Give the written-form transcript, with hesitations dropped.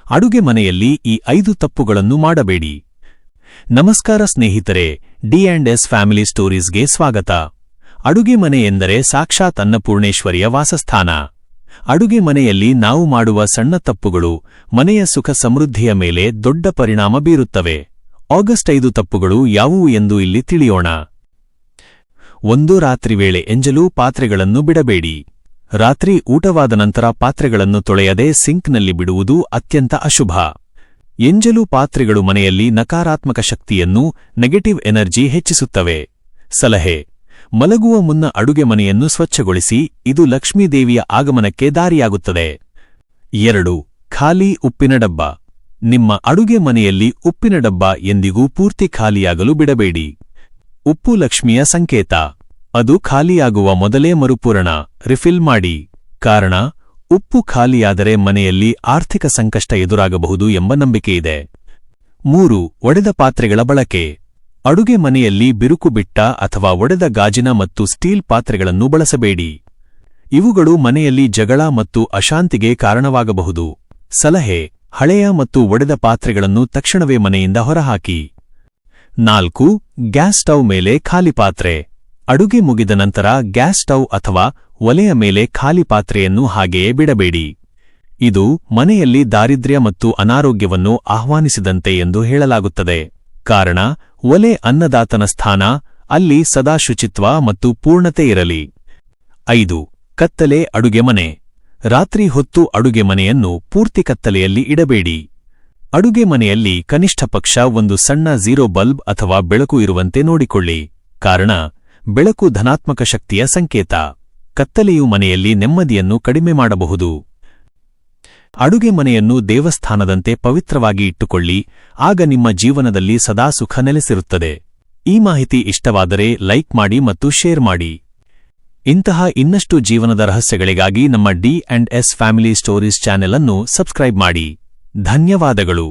ಅಡುಗೆ ಮನೆಯಲ್ಲಿ ಈ 5 ತಪ್ಪುಗಳನ್ನು ಮಾಡಬೇಡಿ. ನಮಸ್ಕಾರ ಸ್ನೇಹಿತರೆ, ಡಿ&ಎಸ್ ಫ್ಯಾಮಿಲಿ ಸ್ಟೋರೀಸ್ಗೆ ಸ್ವಾಗತ. ಅಡುಗೆ ಮನೆ ಎಂದರೆ ಸಾಕ್ಷಾತ್ ಅನ್ನಪೂರ್ಣೇಶ್ವರಿಯ ವಾಸಸ್ಥಾನ. ಅಡುಗೆ ಮನೆಯಲ್ಲಿ ನಾವು ಮಾಡುವ ಸಣ್ಣ ತಪ್ಪುಗಳು ಮನೆಯ ಸುಖ ಸಮೃದ್ಧಿಯ ಮೇಲೆ ದೊಡ್ಡ ಪರಿಣಾಮ ಬೀರುತ್ತವೆ. ಆಗಸ್ಟ್ 5 ತಪ್ಪುಗಳು ಯಾವುವು ಎಂದು ಇಲ್ಲಿ ತಿಳಿಯೋಣ. 1. ರಾತ್ರಿ ವೇಳೆ ಎಂಜಲು ಪಾತ್ರೆಗಳನ್ನು ಬಿಡಬೇಡಿ. ರಾತ್ರಿ ಊಟವಾದ ನಂತರ ಪಾತ್ರೆಗಳನ್ನು ತೊಳೆಯದೆ ಸಿಂಕ್ನಲ್ಲಿ ಬಿಡುವುದು ಅತ್ಯಂತ ಅಶುಭ. ಎಂಜಲು ಪಾತ್ರೆಗಳು ಮನೆಯಲ್ಲಿ ನಕಾರಾತ್ಮಕ ಶಕ್ತಿಯನ್ನು, ನೆಗೆಟಿವ್ ಎನರ್ಜಿ ಹೆಚ್ಚಿಸುತ್ತವೆ. ಸಲಹೆ: ಮಲಗುವ ಮುನ್ನ ಅಡುಗೆ ಮನೆಯನ್ನು ಸ್ವಚ್ಛಗೊಳಿಸಿ, ಇದು ಲಕ್ಷ್ಮೀದೇವಿಯ ಆಗಮನಕ್ಕೆ ದಾರಿಯಾಗುತ್ತದೆ. 2. ಖಾಲಿ ಉಪ್ಪಿನ ಡಬ್ಬ. ನಿಮ್ಮ ಅಡುಗೆ ಮನೆಯಲ್ಲಿ ಉಪ್ಪಿನ ಡಬ್ಬ ಎಂದಿಗೂ ಪೂರ್ತಿ ಖಾಲಿಯಾಗಲು ಬಿಡಬೇಡಿ. ಉಪ್ಪು ಲಕ್ಷ್ಮಿಯ ಸಂಕೇತ. ಅದು ಖಾಲಿಯಾಗುವ ಮೊದಲೇ ಮರುಪೂರಣ ರಿಫಿಲ್ ಮಾಡಿ. ಕಾರಣ: ಉಪ್ಪು ಖಾಲಿಯಾದರೆ ಮನೆಯಲ್ಲಿ ಆರ್ಥಿಕ ಸಂಕಷ್ಟ ಎದುರಾಗಬಹುದು ಎಂಬ ನಂಬಿಕೆಯಿದೆ. 3. ಒಡೆದ ಪಾತ್ರೆಗಳ ಬಳಕೆ. ಅಡುಗೆ ಮನೆಯಲ್ಲಿ ಬಿರುಕು ಬಿಟ್ಟ ಅಥವಾ ಒಡೆದ ಗಾಜಿನ ಮತ್ತು ಸ್ಟೀಲ್ ಪಾತ್ರೆಗಳನ್ನು ಬಳಸಬೇಡಿ. ಇವುಗಳು ಮನೆಯಲ್ಲಿ ಜಗಳ ಮತ್ತು ಅಶಾಂತಿಗೆ ಕಾರಣವಾಗಬಹುದು. ಸಲಹೆ: ಹಳೆಯ ಮತ್ತು ಒಡೆದ ಪಾತ್ರೆಗಳನ್ನು ತಕ್ಷಣವೇ ಮನೆಯಿಂದ ಹೊರಹಾಕಿ. 4. ಗ್ಯಾಸ್ ಸ್ಟವ್ ಮೇಲೆ ಖಾಲಿ ಪಾತ್ರೆ. ಅಡುಗೆ ಮುಗಿದ ನಂತರ ಗ್ಯಾಸ್ ಸ್ಟವ್ ಅಥವಾ ಒಲೆಯ ಮೇಲೆ ಖಾಲಿ ಪಾತ್ರೆಯನ್ನು ಹಾಗೆಯೇ ಬಿಡಬೇಡಿ. ಇದು ಮನೆಯಲ್ಲಿ ದಾರಿದ್ರ್ಯ ಮತ್ತು ಅನಾರೋಗ್ಯವನ್ನು ಆಹ್ವಾನಿಸಿದಂತೆ ಎಂದು ಹೇಳಲಾಗುತ್ತದೆ. ಕಾರಣ: ಒಲೆ ಅನ್ನದಾತನ ಸ್ಥಾನ, ಅಲ್ಲಿ ಸದಾ ಶುಚಿತ್ವ ಮತ್ತು ಪೂರ್ಣತೆ ಇರಲಿ. 5. ಕತ್ತಲೆ ಅಡುಗೆ ಮನೆ. ರಾತ್ರಿ ಹೊತ್ತು ಅಡುಗೆ ಮನೆಯನ್ನು ಪೂರ್ತಿ ಕತ್ತಲೆಯಲ್ಲಿ ಇಡಬೇಡಿ. ಅಡುಗೆ ಮನೆಯಲ್ಲಿ ಕನಿಷ್ಠ ಪಕ್ಷ ಒಂದು ಸಣ್ಣ ಝೀರೋ ಬಲ್ಬ್ ಅಥವಾ ಬೆಳಕು ಇರುವಂತೆ ನೋಡಿಕೊಳ್ಳಿ. ಕಾರಣ: ಬೆಳಕು ಧನಾತ್ಮಕ ಶಕ್ತಿಯ ಸಂಕೇತ. ಕತ್ತಲೆಯು ಮನೆಯಲ್ಲಿ ನೆಮ್ಮದಿಯನ್ನು ಕಡಿಮೆ ಮಾಡಬಹುದು. ಅಡುಗೆ ಮನೆಯನ್ನು ದೇವಸ್ಥಾನದಂತೆ ಪವಿತ್ರವಾಗಿ ಇಟ್ಟುಕೊಳ್ಳಿ, ಆಗ ನಿಮ್ಮ ಜೀವನದಲ್ಲಿ ಸದಾ ಸುಖ ನೆಲೆಸಿರುತ್ತದೆ. ಈ ಮಾಹಿತಿ ಇಷ್ಟವಾದರೆ ಲೈಕ್ ಮಾಡಿ ಮತ್ತು ಶೇರ್ ಮಾಡಿ. ಇಂತಹ ಇನ್ನಷ್ಟು ಜೀವನದ ರಹಸ್ಯಗಳಿಗಾಗಿ ನಮ್ಮ ಡಿ&ಎಸ್ ಫ್ಯಾಮಿಲಿ ಸ್ಟೋರೀಸ್ ಚಾನೆಲ್ ಅನ್ನು ಸಬ್ಸ್ಕ್ರೈಬ್ ಮಾಡಿ. ಧನ್ಯವಾದಗಳು.